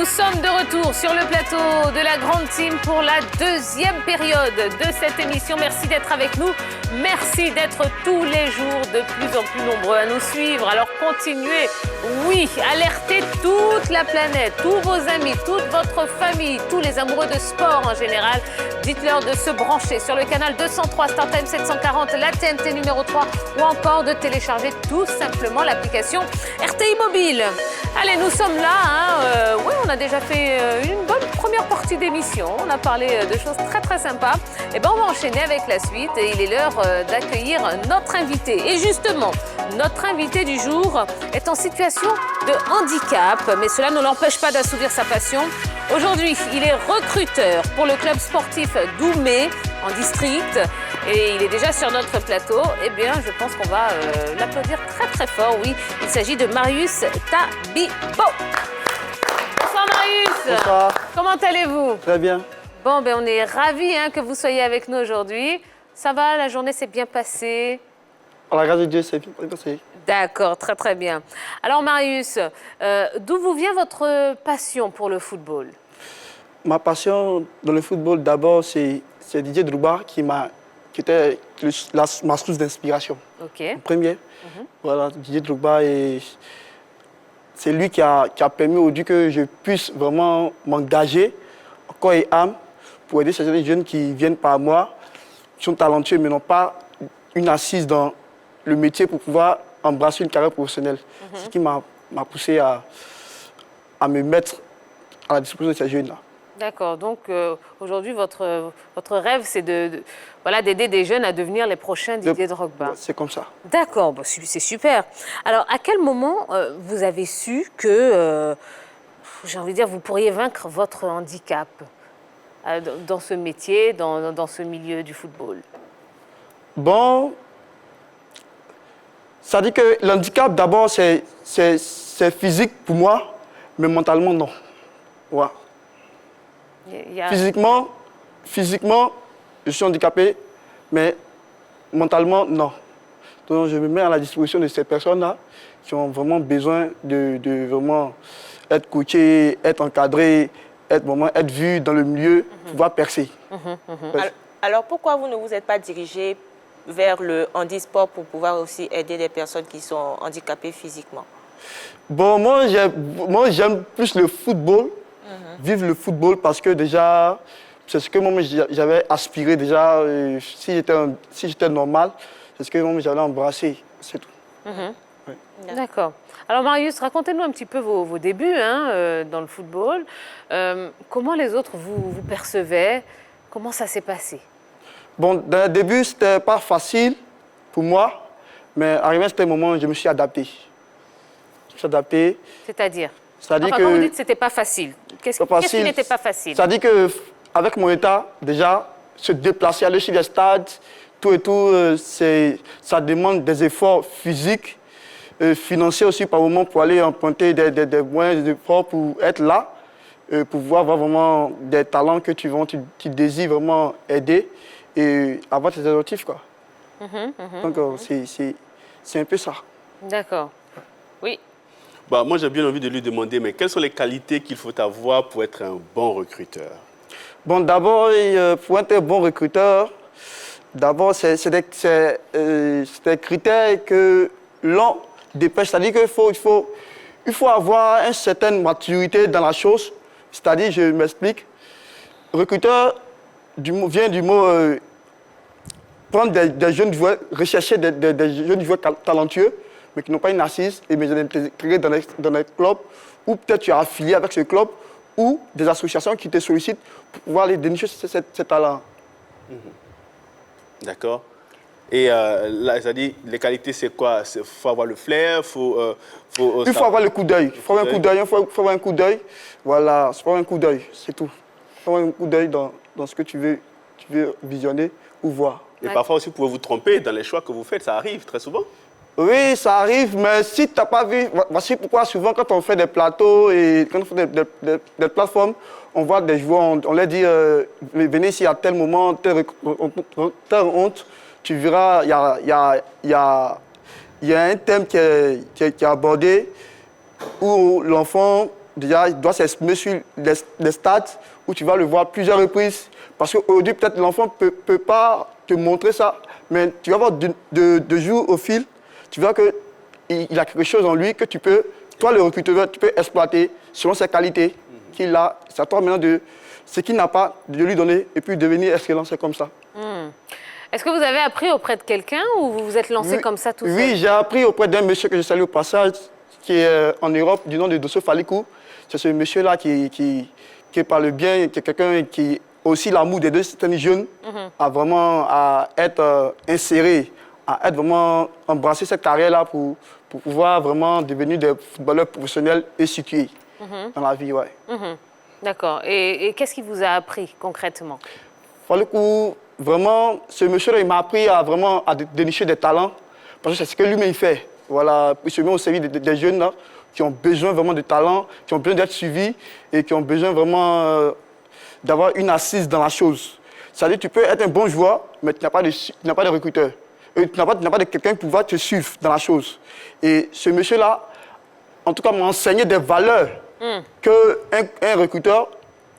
nous sommes de retour sur le plateau de la Grande Team pour la deuxième période de cette émission. Merci d'être avec nous. Merci d'être tous les jours de plus en plus nombreux à nous suivre. Alors continuez, oui, alertez toute la planète, tous vos amis, toute votre famille, tous les amoureux de sport en général. Dites-leur de se brancher sur le canal 203 StarTime 740, la TNT numéro 3 ou encore de télécharger tout simplement l'application RTI Mobile. Allez, nous sommes là. Oui, on a déjà fait une bonne première partie d'émission. On a parlé de choses très très sympas. Et ben, on va enchaîner avec la suite et il est l'heure d'accueillir notre invité. Et justement, notre invité du jour est en situation de handicap, mais cela ne l'empêche pas d'assouvir sa passion. Aujourd'hui, il est recruteur pour le club sportif d'Oumé en district et il est déjà sur notre plateau. Eh bien, je pense qu'on va l'applaudir très très fort. Oui, il s'agit de Marius Tabibo. Bonsoir Marius. Bonsoir. Comment allez-vous? Très bien. Bon, ben on est ravis que vous soyez avec nous aujourd'hui. Ça va, la journée s'est bien passée? À la grâce de Dieu, c'est bien passé. D'accord, très très bien. Alors Marius, d'où vous vient votre passion pour le football? Ma passion dans le football, d'abord, c'est Didier Drogba qui était ma source d'inspiration. Ok. Le premier. Voilà, Didier Drogba, et c'est lui qui a permis aujourd'hui que je puisse vraiment m'engager, corps et âme, pour aider ces jeunes qui viennent par moi, qui sont talentueux mais n'ont pas une assise dans le métier pour pouvoir embrasser une carrière professionnelle. C'est ce qui m'a poussé à me mettre à la disposition de ces jeunes-là. D'accord, donc aujourd'hui, votre rêve, c'est d'aider des jeunes à devenir les prochains Didier Drogba. C'est comme ça. D'accord, bon, c'est super. Alors, à quel moment vous avez su que, j'ai envie de dire, vous pourriez vaincre votre handicap dans ce métier, dans ce milieu du football? Bon, ça dit que l'handicap, d'abord, c'est physique pour moi, mais mentalement, non. Ouais. Physiquement, je suis handicapé, mais mentalement, non. Donc, je me mets à la disposition de ces personnes-là qui ont vraiment besoin de vraiment être coachées, être encadrées, être vues dans le milieu, pouvoir percer. Alors, pourquoi vous ne vous êtes pas dirigé vers le handisport pour pouvoir aussi aider les personnes qui sont handicapées physiquement? Bon, moi, j'aime plus le football. Vivre le football parce que déjà, c'est ce que moi j'avais aspiré déjà, si j'étais normal, c'est ce que moi j'avais embrassé, c'est tout. Oui. D'accord. Alors Marius, racontez-nous un petit peu vos débuts dans le football. Comment les autres vous percevaient? Comment ça s'est passé? Bon, dans le début, c'était pas facile pour moi, mais arrivé à ce moment, je me suis adapté. Je me suis adapté. C'est-à-dire? Quand vous dites que ce n'était pas facile, qu'est-ce qui n'était pas facile? Ça dit qu'avec mon état, déjà, se déplacer, aller sur les stades, tout et tout, ça demande des efforts physiques, financiers aussi par moment pour aller emprunter des moyens d'efforts pour être là, pour pouvoir avoir vraiment des talents que tu désires vraiment aider et avoir tes objectifs, quoi. Donc, c'est un peu ça. D'accord. Oui. Bah, moi, j'ai bien envie de lui demander, mais quelles sont les qualités qu'il faut avoir pour être un bon recruteur? Bon, d'abord, pour être un bon recruteur, d'abord, c'est des critères que l'on dépêche. C'est-à-dire qu'il faut avoir une certaine maturité dans la chose. C'est-à-dire, je m'explique, recruteur vient du mot prendre des jeunes joueurs, rechercher des jeunes joueurs talentueux, mais qui n'ont pas une assise, et mais intégrés dans les clubs, ou peut-être tu es affilié avec ce club, ou des associations qui te sollicitent pour pouvoir aller dénicher ces talents. D'accord. Et là, c'est-à-dire, les qualités, c'est quoi? Il faut avoir le flair, il faut avoir le coup d'œil. Il faut avoir un coup d'œil. Voilà, il faut avoir un coup d'œil, c'est tout. Il faut avoir un coup d'œil dans ce que tu veux visionner ou voir. Et parfois aussi, vous pouvez vous tromper dans les choix que vous faites, ça arrive très souvent. Oui, ça arrive, mais si tu n'as pas vu, voici pourquoi souvent quand on fait des plateaux et quand on fait des plateformes, on voit des joueurs, on leur dit, venez ici à tel moment, telle honte, tu verras, il y a un thème qui est abordé où l'enfant déjà, il doit s'exprimer sur les stades où tu vas le voir plusieurs reprises. Parce qu'aujourd'hui, peut-être l'enfant ne peut pas te montrer ça, mais tu vas voir de jour au fil, tu vois qu'il a quelque chose en lui que tu peux, toi le recruteur, tu peux exploiter selon ses qualités qu'il a. C'est à toi maintenant de ce qu'il n'a pas, de lui donner et puis devenir excellent, c'est comme ça. Est-ce que vous avez appris auprès de quelqu'un ou vous vous êtes lancé comme ça tout seul? Oui, j'ai appris auprès d'un monsieur que je salue au passage, qui est en Europe, du nom de Dosso Falikou. C'est ce monsieur-là qui parle bien, qui est quelqu'un qui a aussi l'amour des deux certains jeunes, à vraiment à être inséré, à être vraiment embrasser cette carrière-là pour pouvoir vraiment devenir des footballeurs professionnels et situés dans la vie. Ouais. D'accord. Et qu'est-ce qu'il vous a appris concrètement? Falikou, vraiment, ce monsieur-là, il m'a appris à vraiment à dénicher des talents, parce que c'est ce que lui-même il fait. Voilà, il se met au service des jeunes là, qui ont besoin vraiment de talent, qui ont besoin d'être suivis et qui ont besoin vraiment d'avoir une assise dans la chose. C'est-à-dire que tu peux être un bon joueur, mais tu n'as pas de recruteur. Tu n'as pas de quelqu'un qui pouvoir te suivre dans la chose. Et ce monsieur-là, en tout cas, m'a enseigné des valeurs qu'un recruteur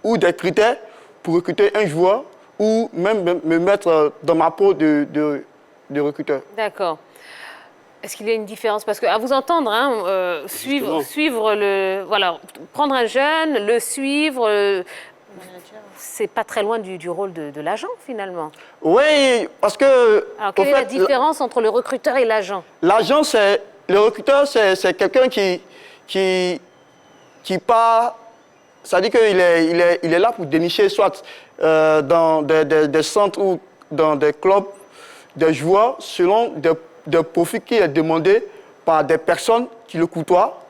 ou des critères pour recruter un joueur ou même me mettre dans ma peau de recruteur. D'accord. Est-ce qu'il y a une différence? Parce qu'à vous entendre, hein, suivre le... Voilà, prendre un jeune, le suivre, c'est pas très loin du rôle de l'agent, finalement. Oui, parce que... Alors, quelle est la différence entre le recruteur et l'agent? L'agent, c'est... Le recruteur, c'est quelqu'un qui part... Ça dit qu'il est là pour dénicher, soit dans des centres ou dans des clubs, des joueurs, selon des profils qui est demandé par des personnes qui le côtoient.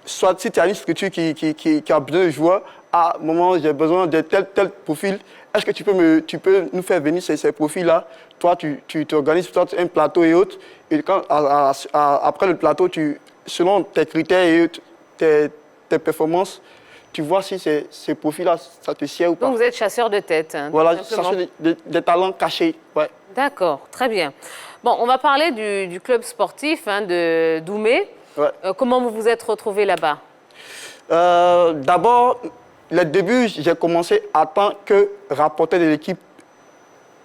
Soit si tu as une structure qui a besoin de joueurs, à un moment j'ai besoin de tel profil, est-ce que tu peux nous faire venir ces profils-là? Toi, tu organises un plateau et autres, et quand, après le plateau, selon tes critères et tes performances, tu vois si ces profils-là, ça te sied ou pas. Donc vous êtes chasseur de tête. Hein, voilà, chercher des talents cachés. Ouais. D'accord, très bien. Bon, on va parler du club sportif de Doumé. Ouais. Comment vous vous êtes retrouvé là-bas? D'abord, le début, j'ai commencé en tant que rapporteur de l'équipe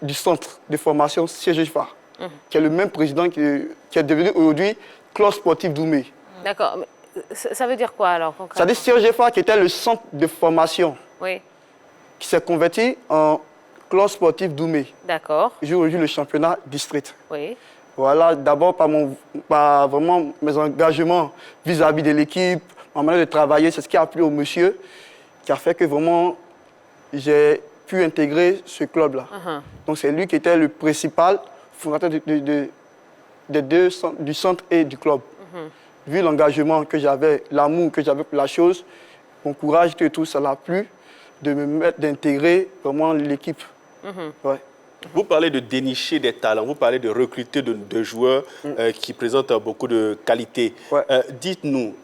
du centre de formation CGFA, qui est le même président qui est devenu aujourd'hui club sportif Doumé. D'accord. Ça veut dire quoi alors concrètement? Ça veut dire CGFA qui était le centre de formation, oui, qui s'est converti en club sportif Doumé. D'accord. Je joue aujourd'hui le championnat district. Oui. Voilà, d'abord par vraiment mes engagements vis-à-vis de l'équipe, ma manière de travailler, c'est ce qui a plu au monsieur, qui a fait que vraiment j'ai pu intégrer ce club-là. Donc c'est lui qui était le principal fondateur du centre et du club. Vu l'engagement que j'avais, l'amour que j'avais pour la chose, mon courage et tout, ça l'a plu d'intégrer vraiment l'équipe. Ouais. Vous parlez de dénicher des talents, vous parlez de recruter de joueurs qui présentent beaucoup de qualités. Ouais. Dites-nous,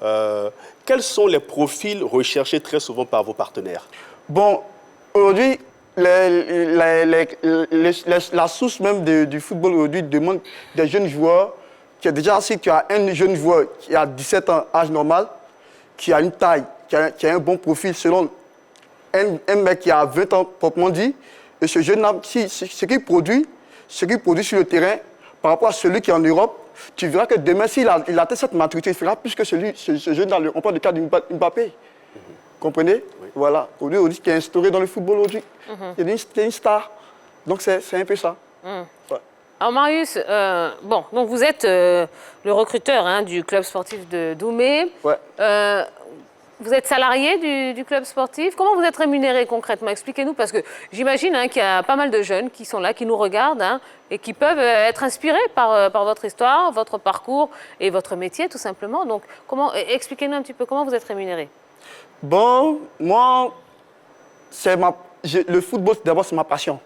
quels sont les profils recherchés très souvent par vos partenaires? Bon, aujourd'hui, la source même du football aujourd'hui demande des jeunes joueurs qui est déjà, si tu as un jeune joueur qui a 17 ans, âge normal, qui a une taille, qui a un bon profil selon un mec qui a 20 ans proprement dit, et ce jeune homme, ce qu'il produit sur le terrain, par rapport à celui qui est en Europe, tu verras que demain, s'il atteint cette maturité, il fera plus que ce jeune-là. On parle du cas d'Mbappé. Vous comprenez? Oui. Voilà. Aujourd'hui, qui est instauré dans le football aujourd'hui. Il y a une star. Donc, c'est un peu ça. Ouais. Alors, Marius, bon, donc vous êtes le recruteur du club sportif de Doumé. Ouais. Vous êtes salarié du club sportif. Comment vous êtes rémunéré concrètement? Expliquez-nous, parce que j'imagine qu'il y a pas mal de jeunes qui sont là, qui nous regardent et qui peuvent être inspirés par votre histoire, votre parcours et votre métier, tout simplement. Donc, expliquez-nous un petit peu comment vous êtes rémunéré. Bon, moi, le football, d'abord, c'est ma passion.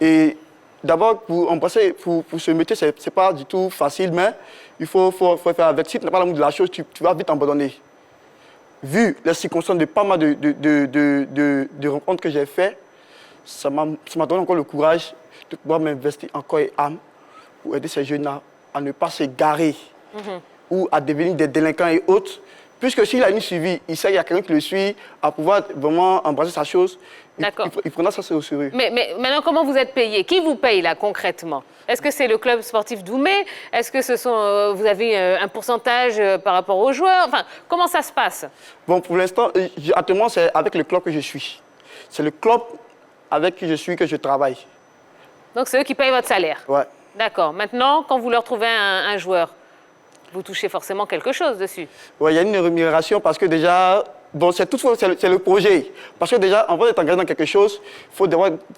Et d'abord, pour ce métier, ce n'est pas du tout facile, mais il faut faire avec. Si tu n'as pas l'amour de la chose, tu vas vite abandonner. Vu les circonstances de pas mal de rencontres que j'ai faites, ça m'a donné encore le courage de pouvoir m'investir encore et âme pour aider ces jeunes-là à ne pas se garer ou à devenir des délinquants et autres, Puisque s'il a une suivi, il sait qu'il y a quelqu'un qui le suit, à pouvoir vraiment embrasser sa chose, D'accord. il prendra ça au sérieux. Mais maintenant, comment vous êtes payé? Qui vous paye là concrètement? Est-ce que c'est le club sportif Doumé? Est-ce que vous avez un pourcentage par rapport aux joueurs? Enfin, comment ça se passe? Bon, pour l'instant, actuellement, c'est avec le club que je suis. C'est le club avec qui je suis que je travaille. Donc c'est eux qui payent votre salaire? Ouais. D'accord. Maintenant, quand vous leur trouvez un joueur, vous touchez forcément quelque chose dessus. Ouais, il y a une rémunération parce que déjà, bon, c'est le projet. Parce que déjà, avant de t'engager dans quelque chose, il faut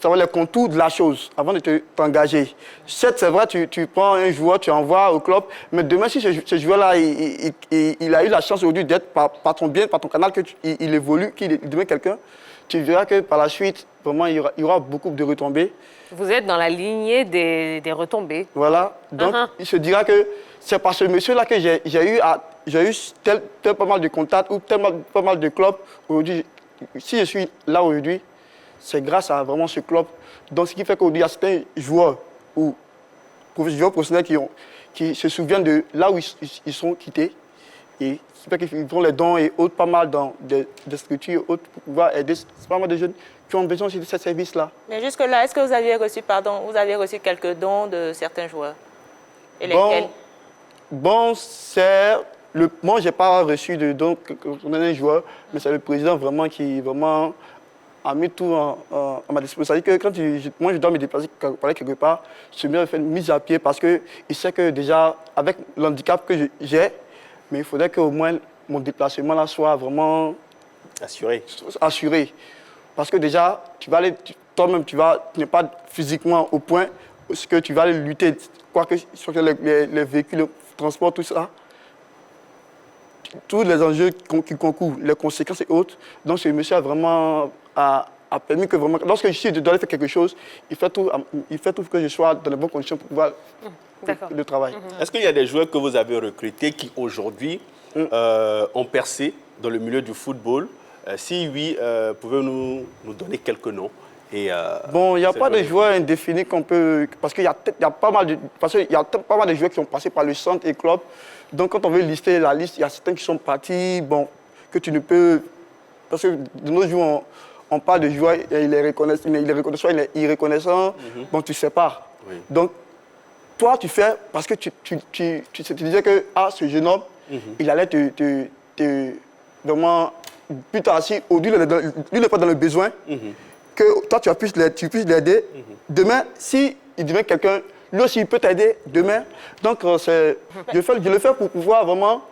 savoir les contours de la chose avant de t'engager. Certes, c'est vrai, tu prends un joueur, tu envoies au club, mais demain, si ce joueur-là, il a eu la chance aujourd'hui d'être par ton bien, par ton canal, qu'il évolue, qu'il devient quelqu'un, tu verras que par la suite, vraiment, il y aura beaucoup de retombées. Vous êtes dans la lignée des retombées. Voilà. Donc, il se dira que c'est par ce monsieur-là que j'ai eu pas mal de contacts ou pas mal de clubs. Aujourd'hui, si je suis là aujourd'hui, c'est grâce à vraiment ce club. Donc, ce qui fait qu'aujourd'hui, il y a certains joueurs ou joueurs professionnels qui se souviennent de là où ils sont quittés. Et ce qui fait qu'ils font les dons et autres, pas mal dans des structures autres pour pouvoir aider. C'est pas mal de jeunes qui ont besoin aussi de ce service-là. Mais jusque-là, est-ce que vous avez reçu quelques dons de certains joueurs? Et lesquels? Bon, moi, je n'ai pas reçu de dons d'un joueur, mais c'est le président vraiment qui a mis tout à ma disposition. C'est-à-dire que quand moi, je dois me déplacer pour aller quelque part, je suis bien fait une mise à pied parce qu'il sait que déjà, avec l'handicap que j'ai, mais il faudrait qu'au moins mon déplacement là soit vraiment assuré. Parce que déjà, tu vas aller, toi-même, tu n'es pas physiquement au point où tu vas aller lutter, quoique sur les véhicules, le transport, tout ça. Tous les enjeux qui concourent, les conséquences et autres. Donc, ce monsieur a permis que vraiment, lorsque je dois aller faire quelque chose, il fait tout pour que je sois dans les bonnes conditions pour pouvoir le travail. Est-ce qu'il y a des joueurs que vous avez recrutés qui aujourd'hui ont percé dans le milieu du football? Si oui, pouvez-vous nous donner quelques noms? Bon, il n'y a pas de joueurs indéfinis qu'on peut... Parce qu'il y a pas mal de joueurs qui sont passés par le centre et club. Donc, quand on veut lister la liste, il y a certains qui sont partis, bon, que tu ne peux... Parce que de nos jours, on parle de joueurs, ils les reconnaissent, soit il est irreconnaissant, bon, tu ne sais pas. Oui. Donc, toi, tu fais parce que tu disais que ce jeune homme, il allait vraiment plus tard, si aujourd'hui, lui n'est pas dans le besoin, que toi, tu puisses l'aider. Demain, s'il devient quelqu'un, lui aussi, il peut t'aider demain. Donc, je le fais pour pouvoir vraiment...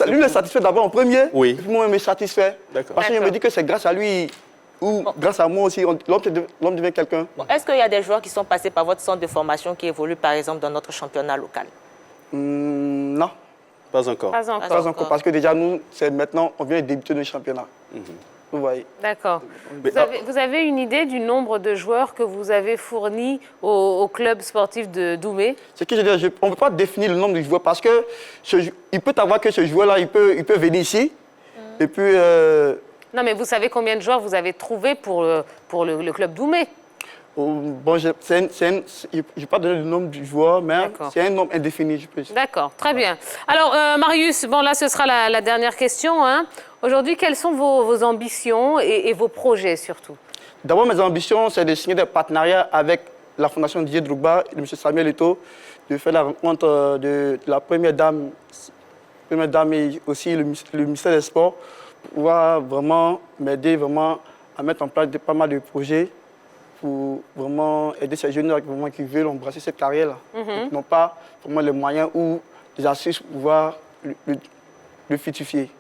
Lui, le satisfait d'abord en premier, oui. Puis moi, il me satisfait. Parce que je me dis que c'est grâce à lui ou grâce à moi aussi, l'homme devient quelqu'un. Bon, est-ce qu'il y a des joueurs qui sont passés par votre centre de formation qui évoluent, par exemple, dans notre championnat local? Non. Pas encore. Pas encore. Pas encore, parce que déjà, nous, c'est maintenant, on vient de débuter le championnat. Vous voyez. D'accord. Vous avez une idée du nombre de joueurs que vous avez fournis au club sportif de Doumé? C'est que je dis, on ne peut pas définir le nombre de joueurs parce que il peut avoir que ce joueur-là, il peut venir ici. Et puis... Non, mais vous savez combien de joueurs vous avez trouvé pour le club Doumé? Bon, je n'ai pas donné le nombre de joueurs, mais c'est un nombre indéfini, je peux dire. D'accord, très bien. Alors, Marius, bon, là, ce sera la dernière question. Hein. Aujourd'hui, quelles sont vos ambitions et vos projets, surtout? D'abord, mes ambitions, c'est de signer des partenariats avec la Fondation Didier Drogba et de M. Samuel Eto'o, de faire la rencontre de la première dame et aussi le ministère des Sports, pour pouvoir vraiment m'aider à mettre en place pas mal de projets pour vraiment aider ces jeunes qui veulent embrasser cette carrière-là. Qui n'ont pas vraiment les moyens ou les astuces pour pouvoir le fructifier.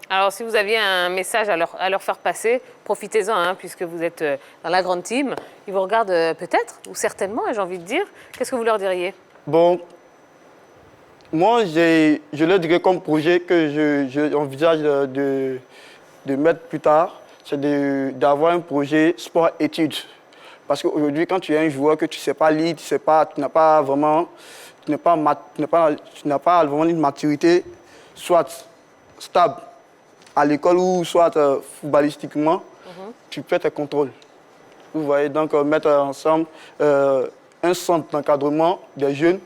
Alors, si vous aviez un message à leur faire passer, profitez-en, hein, puisque vous êtes dans la grande team. Ils vous regardent peut-être, ou certainement, j'ai envie de dire. Qu'est-ce que vous leur diriez? Bon, moi, je leur dirais comme projet que j'envisage de mettre plus tard, c'est d'avoir un projet sport-études. Parce qu'aujourd'hui, quand tu es un joueur que tu ne sais pas lire, tu n'as pas vraiment une maturité, soit stable à l'école ou soit footballistiquement, tu fais tes contrôles. Vous voyez, donc mettre ensemble un centre d'encadrement des jeunes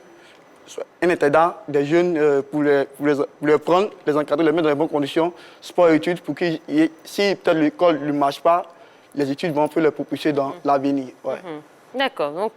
un intendant des jeunes pour les prendre, les encadrer, les mettre dans les bonnes conditions, sport et études, pour que si peut-être l'école ne marche pas, les études vont un peu les propulser dans l'avenir. Ouais. D'accord, donc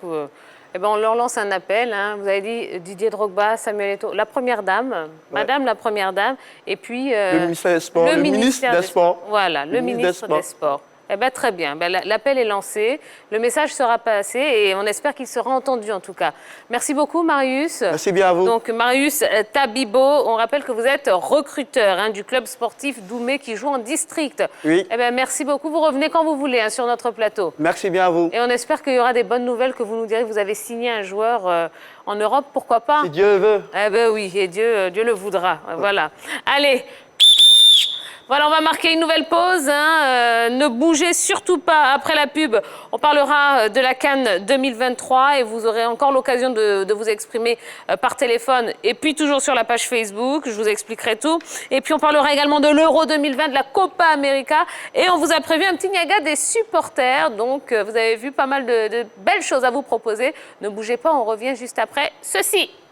eh ben, on leur lance un appel. Hein. Vous avez dit Didier Drogba, Samuel Eto'o, la première dame, Madame la première dame, et puis le ministère des Sports, le ministre des Sports. Voilà, le ministre des Sports. Eh ben, très bien, ben, l'appel est lancé, le message sera passé et on espère qu'il sera entendu en tout cas. Merci beaucoup Marius. Merci bien à vous. Donc Marius Tabibo, on rappelle que vous êtes recruteur hein, du club sportif Doumé qui joue en district. Oui. Eh ben, merci beaucoup, vous revenez quand vous voulez hein, sur notre plateau. Merci bien à vous. Et on espère qu'il y aura des bonnes nouvelles, que vous nous direz que vous avez signé un joueur en Europe, pourquoi pas? Si Dieu veut. Eh ben oui, et Dieu le voudra, voilà. Allez. Voilà, on va marquer une nouvelle pause. Hein. Ne bougez surtout pas. Après la pub, on parlera de la CAN 2023 et vous aurez encore l'occasion de vous exprimer par téléphone et puis toujours sur la page Facebook. Je vous expliquerai tout. Et puis on parlera également de l'Euro 2020, de la Copa América et on vous a prévu un petit gnaga des supporters. Donc vous avez vu pas mal de belles choses à vous proposer. Ne bougez pas, on revient juste après ceci.